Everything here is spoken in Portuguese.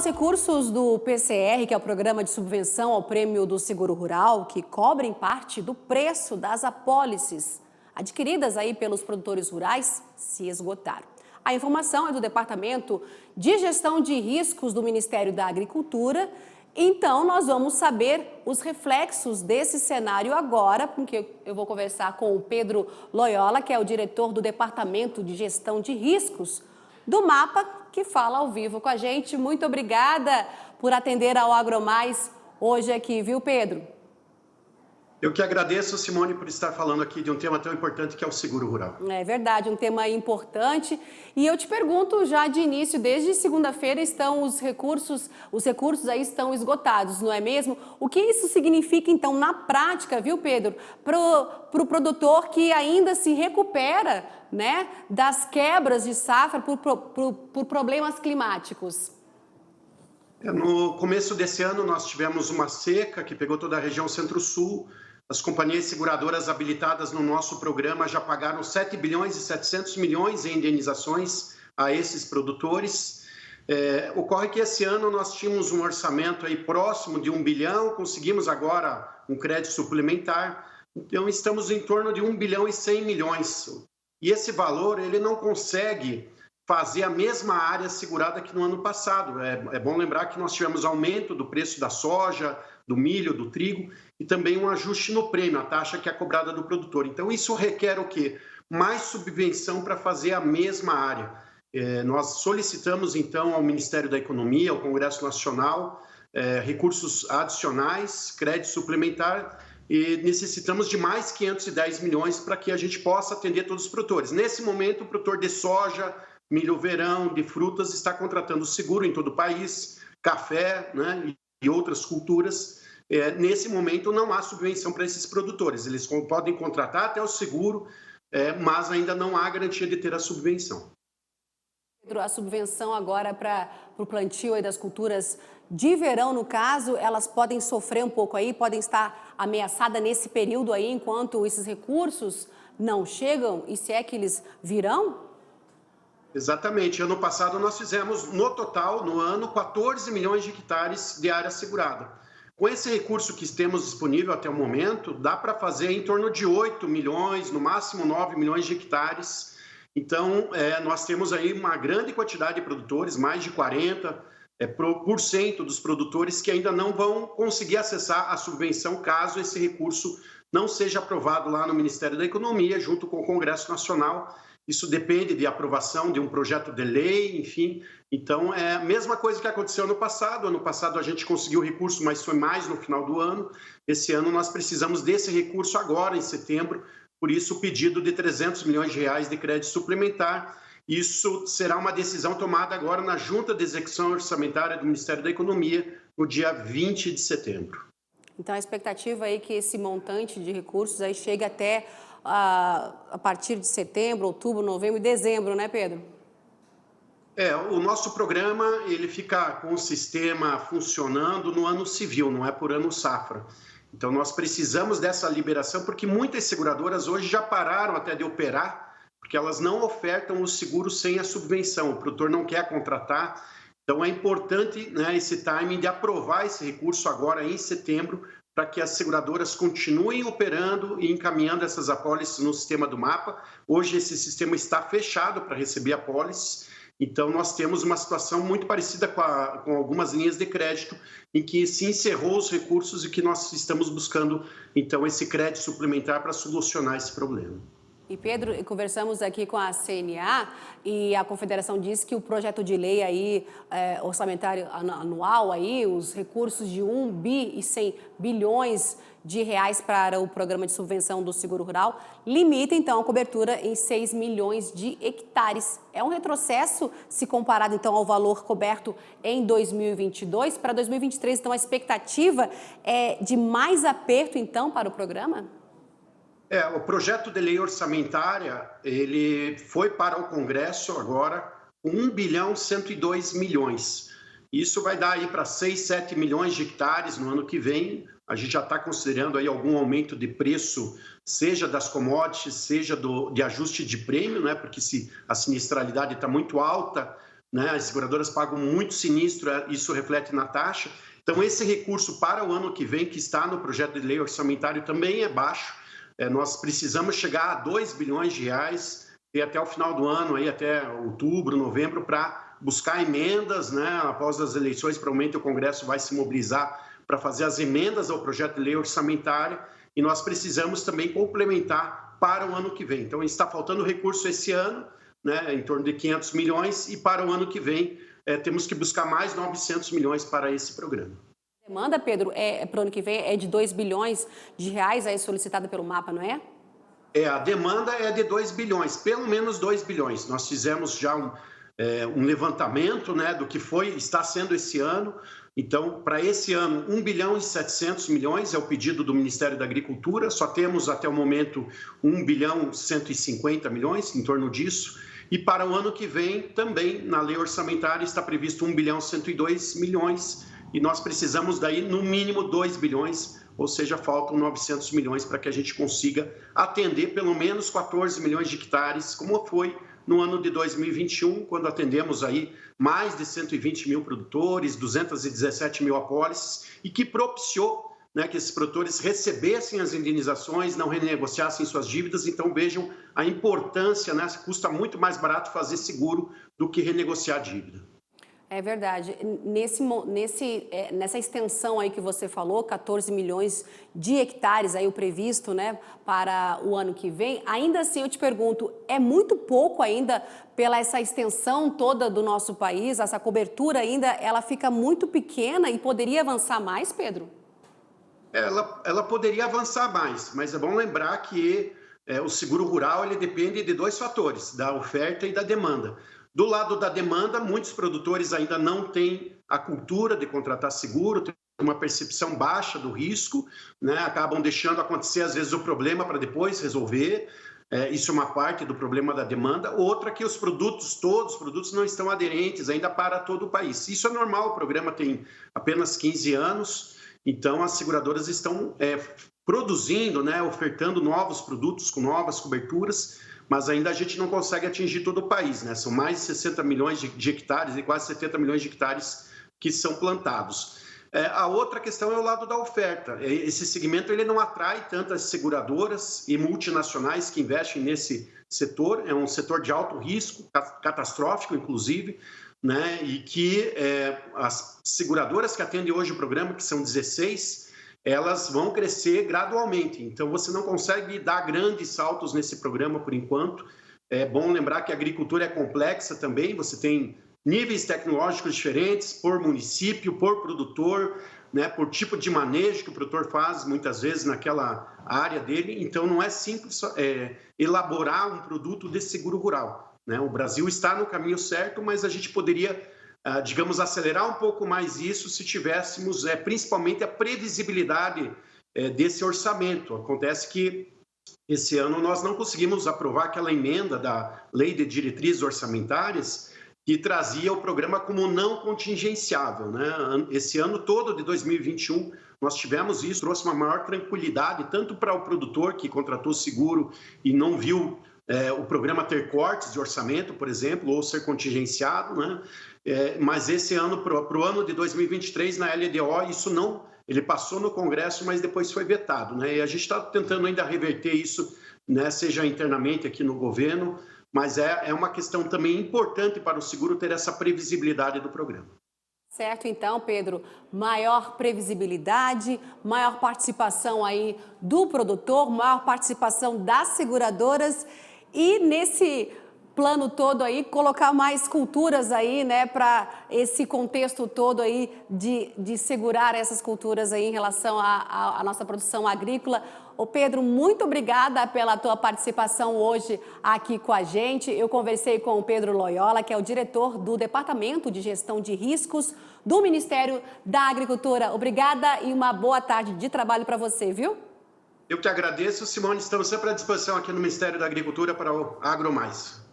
recursos do PCR, que é o Programa de Subvenção ao Prêmio do Seguro Rural, que cobrem parte do preço das apólices adquiridas aí pelos produtores rurais, se esgotaram. A informação é do Departamento de Gestão de Riscos do Ministério da Agricultura. Então, nós vamos saber os reflexos desse cenário agora, porque eu vou conversar com o Pedro Loyola, que é o diretor do Departamento de Gestão de Riscos do MAPA, que fala ao vivo com a gente. Muito obrigada por atender ao AgroMais hoje aqui, viu, Pedro? Eu que agradeço, Simone, por estar falando aqui de um tema tão importante que é o seguro rural. É verdade, um tema importante. E eu te pergunto já de início, desde segunda-feira estão os recursos aí estão esgotados, não é mesmo? O que isso significa, então, na prática, viu, Pedro, para o produtor que ainda se recupera, né, das quebras de safra por problemas climáticos? No começo desse ano, nós tivemos uma seca que pegou toda a região Centro-Sul. As companhias seguradoras habilitadas no nosso programa já pagaram 7 bilhões e 700 milhões em indenizações a esses produtores. Ocorre que esse ano nós tínhamos um orçamento aí próximo de 1 bilhão, conseguimos agora um crédito suplementar, então estamos em torno de 1 bilhão e 100 milhões. E esse valor, ele não consegue fazer a mesma área segurada que no ano passado. É bom lembrar que nós tivemos aumento do preço da soja, do milho, do trigo e também um ajuste no prêmio, a taxa que é cobrada do produtor. Então, isso requer o quê? Mais subvenção para fazer a mesma área. Nós solicitamos, então, ao Ministério da Economia, ao Congresso Nacional, recursos adicionais, crédito suplementar, e necessitamos de mais 510 milhões para que a gente possa atender todos os produtores. Nesse momento, o produtor de soja, milho verão, de frutas, está contratando seguro em todo o país, café, né, e outras culturas. Nesse momento, não há subvenção para esses produtores. Eles podem contratar até o seguro, mas ainda não há garantia de ter a subvenção. Pedro, a subvenção agora para o plantio aí das culturas de verão, no caso, elas podem sofrer um pouco aí, podem estar ameaçadas nesse período aí, enquanto esses recursos não chegam, e se é que eles virão? Exatamente. Ano passado nós fizemos, no total, no ano, 14 milhões de hectares de área segurada. Com esse recurso que temos disponível até o momento, dá para fazer em torno de 8 milhões, no máximo 9 milhões de hectares. Então, nós temos aí uma grande quantidade de produtores, mais de 40% dos produtores que ainda não vão conseguir acessar a subvenção caso esse recurso não seja aprovado lá no Ministério da Economia, junto com o Congresso Nacional. Isso depende de aprovação de um projeto de lei, enfim. Então, é a mesma coisa que aconteceu ano passado. Ano passado a gente conseguiu recurso, mas foi mais no final do ano. Esse ano nós precisamos desse recurso agora, em setembro. Por isso, o pedido de 300 milhões de reais de crédito suplementar. Isso será uma decisão tomada agora na Junta de Execução Orçamentária do Ministério da Economia, no dia 20 de setembro. Então, a expectativa aí é que esse montante de recursos aí chegue até a partir de setembro, outubro, novembro e dezembro, né, Pedro? O nosso programa, ele fica com o sistema funcionando no ano civil, não é por ano safra. Então, nós precisamos dessa liberação, porque muitas seguradoras hoje já pararam até de operar, porque elas não ofertam o seguro sem a subvenção, o produtor não quer contratar. Então, é importante, né, esse timing de aprovar esse recurso agora em setembro, para que as seguradoras continuem operando e encaminhando essas apólices no sistema do MAPA. Hoje esse sistema está fechado para receber apólices, então nós temos uma situação muito parecida com algumas linhas de crédito, em que se encerrou os recursos e que nós estamos buscando, então, esse crédito suplementar para solucionar esse problema. E, Pedro, conversamos aqui com a CNA e a Confederação disse que o projeto de lei aí, orçamentário anual, aí, os recursos de 1 bi e 100 bilhões de reais para o programa de subvenção do seguro rural, limita, então, a cobertura em 6 milhões de hectares. É um retrocesso se comparado, então, ao valor coberto em 2022. Para 2023, então, a expectativa é de mais aperto, então, para o programa? O projeto de lei orçamentária, ele foi para o Congresso agora com 1 bilhão 102 milhões. Isso vai dar aí para 6, 7 milhões de hectares no ano que vem. A gente já está considerando aí algum aumento de preço, seja das commodities, seja de ajuste de prêmio, né? Porque se a sinistralidade está muito alta, né? As seguradoras pagam muito sinistro, isso reflete na taxa. Então, esse recurso para o ano que vem, que está no projeto de lei orçamentário, também é baixo. Nós precisamos chegar a 2 bilhões de reais e até o final do ano, aí, até outubro, novembro, para buscar emendas, né? Após as eleições, provavelmente o Congresso vai se mobilizar para fazer as emendas ao projeto de lei orçamentária e nós precisamos também complementar para o ano que vem. Então, está faltando recurso esse ano, né? Em torno de 500 milhões e para o ano que vem temos que buscar mais 900 milhões para esse programa. A demanda, Pedro, para o ano que vem é de 2 bilhões de reais aí solicitada pelo MAPA, não é? A demanda é de 2 bilhões, pelo menos 2 bilhões. Nós fizemos já um levantamento, né, do que está sendo esse ano. Então, para esse ano, 1 bilhão e 700 milhões é o pedido do Ministério da Agricultura. Só temos até o momento 1 bilhão e 150 milhões, em torno disso. E para o ano que vem, também na lei orçamentária está previsto 1 bilhão e 102 milhões. E nós precisamos daí, no mínimo, 2 bilhões, ou seja, faltam 900 milhões para que a gente consiga atender pelo menos 14 milhões de hectares, como foi no ano de 2021, quando atendemos aí mais de 120 mil produtores, 217 mil apólices, e que propiciou, né, que esses produtores recebessem as indenizações, não renegociassem suas dívidas. Então, vejam a importância, né? Custa muito mais barato fazer seguro do que renegociar a dívida. É verdade. Nessa extensão aí que você falou, 14 milhões de hectares aí o previsto, né, para o ano que vem, ainda assim eu te pergunto, é muito pouco ainda pela essa extensão toda do nosso país, essa cobertura ainda, ela fica muito pequena e poderia avançar mais, Pedro? Ela poderia avançar mais, mas é bom lembrar que o seguro rural ele depende de 2 fatores, da oferta e da demanda. Do lado da demanda, muitos produtores ainda não têm a cultura de contratar seguro, têm uma percepção baixa do risco, né? Acabam deixando acontecer, às vezes, o problema para depois resolver. Isso é uma parte do problema da demanda. Outra que todos os produtos não estão aderentes ainda para todo o país. Isso é normal, o programa tem apenas 15 anos, então as seguradoras estão produzindo, né? Ofertando novos produtos com novas coberturas, mas ainda a gente não consegue atingir todo o país, né? São mais de 60 milhões de hectares e quase 70 milhões de hectares que são plantados. A outra questão é o lado da oferta. Esse segmento ele não atrai tantas seguradoras e multinacionais que investem nesse setor. É um setor de alto risco, catastrófico, inclusive, né? E que as seguradoras que atendem hoje o programa, que são 16, elas vão crescer gradualmente. Então, você não consegue dar grandes saltos nesse programa por enquanto. É bom lembrar que a agricultura é complexa também. Você tem níveis tecnológicos diferentes por município, por produtor, né, por tipo de manejo que o produtor faz, muitas vezes, naquela área dele. Então, não é simples elaborar um produto de seguro rural, né? O Brasil está no caminho certo, mas a gente poderia digamos, acelerar um pouco mais isso se tivéssemos principalmente a previsibilidade desse orçamento. Acontece que esse ano nós não conseguimos aprovar aquela emenda da Lei de Diretrizes Orçamentárias que trazia o programa como não contingenciável, né? Esse ano todo de 2021 nós tivemos isso, trouxe uma maior tranquilidade tanto para o produtor que contratou seguro e não viu o programa ter cortes de orçamento, por exemplo, ou ser contingenciado, né? Mas esse ano, para o ano de 2023, na LDO, isso não, ele passou no Congresso, mas depois foi vetado, né? E a gente está tentando ainda reverter isso, né? Seja internamente aqui no governo, mas é uma questão também importante para o seguro ter essa previsibilidade do programa. Certo, então, Pedro, maior previsibilidade, maior participação aí do produtor, maior participação das seguradoras e nesse plano todo aí, colocar mais culturas aí, né, para esse contexto todo aí de segurar essas culturas aí em relação à nossa produção agrícola. Ô Pedro, muito obrigada pela tua participação hoje aqui com a gente. Eu conversei com o Pedro Loyola, que é o diretor do Departamento de Gestão de Riscos do Ministério da Agricultura. Obrigada e uma boa tarde de trabalho para você, viu? Eu que agradeço, Simone. Estamos sempre à disposição aqui no Ministério da Agricultura para o Agro Mais.